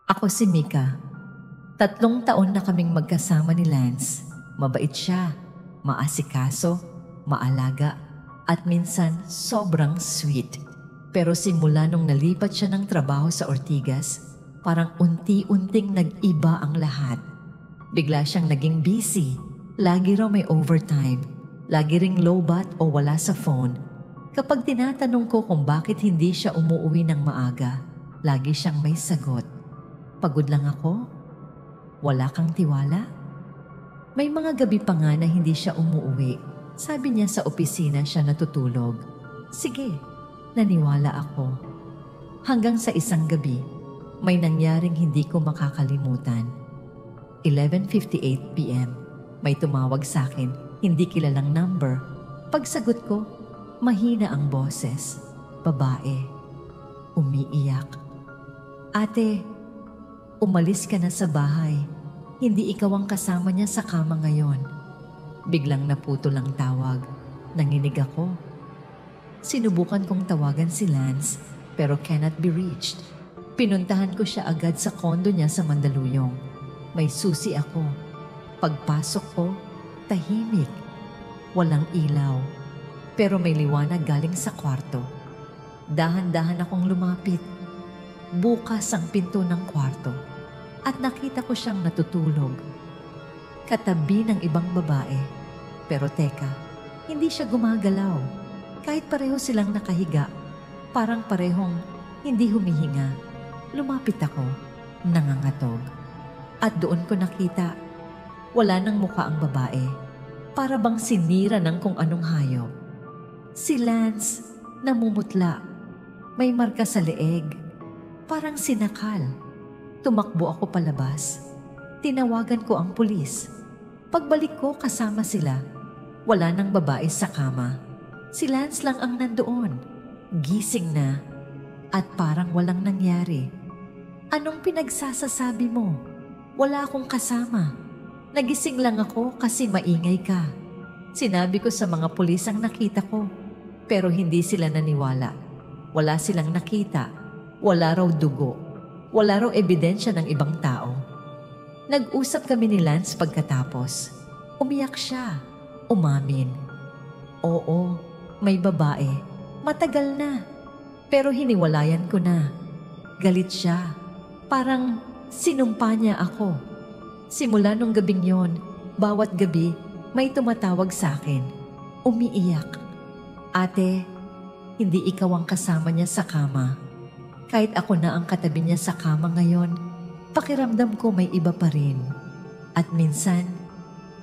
Ako si Mika. 3 taon na kaming magkasama ni Lance. Mabait siya, maasikaso, maalaga, at minsan sobrang sweet. Pero simula nung nalipat siya ng trabaho sa Ortigas, parang unti-unting nag-iba ang lahat. Bigla siyang naging busy. Lagi raw may overtime. Lagi ring lowbat o wala sa phone. Kapag tinatanong ko kung bakit hindi siya umuwi ng maaga, lagi siyang may sagot. Pagod lang ako? Wala kang tiwala? May mga gabi pa nga na hindi siya umuwi. Sabi niya sa opisina siya natutulog. Sige, naniwala ako. Hanggang sa isang gabi, may nangyaring hindi ko makakalimutan. 11:58 p.m. May tumawag sa akin, hindi kilalang number. Pagsagot ko, mahina ang boses. Babae. Umiiyak. Ate, umalis ka na sa bahay. Hindi ikaw ang kasama niya sa kama ngayon. Biglang naputol ang tawag. Nanginig ako. Sinubukan kong tawagan si Lance pero cannot be reached. Pinuntahan ko siya agad sa kondo niya sa Mandaluyong. May susi ako. Pagpasok ko, tahimik. Walang ilaw. Pero may liwanag galing sa kwarto. Dahan-dahan akong lumapit. Bukas ang pinto ng kwarto at nakita ko siyang natutulog. Katabi ng ibang babae. Pero teka, hindi siya gumagalaw. Kahit pareho silang nakahiga, parang parehong hindi humihinga. Lumapit ako, nangangatog. At doon ko nakita, wala nang mukha ang babae. Para bang sinira ng kung anong hayop. Si Lance, namumutla. May marka sa leeg. Parang sinakal. Tumakbo ako palabas. Tinawagan ko ang pulis. Pagbalik ko kasama sila. Wala nang babae sa kama. Si Lance lang ang nandoon. Gising na. At parang walang nangyari. Anong pinagsasasabi mo? Wala akong kasama. Nagising lang ako kasi maingay ka. Sinabi ko sa mga pulis ang nakita ko. Pero hindi sila naniwala. Wala silang nakita. Wala raw dugo. Wala raw ebidensya ng ibang tao. Nag-usap kami ni Lance pagkatapos. Umiyak siya. Umamin. Oo, may babae. Matagal na. Pero hiniwalayan ko na. Galit siya. Parang sinumpa niya ako. Simula nung gabing yon, bawat gabi may tumatawag sa akin. Umiiyak. Ate, hindi ikaw ang kasama niya sa kama. Kahit ako na ang katabi niya sa kama ngayon, pakiramdam ko may iba pa rin. At minsan,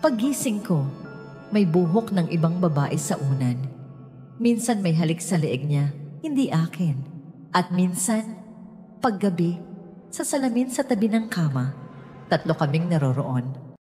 paggising ko, may buhok ng ibang babae sa unan. Minsan may halik sa leeg niya, hindi akin. At minsan, paggabi, sa salamin sa tabi ng kama, 3 kaming naroroon.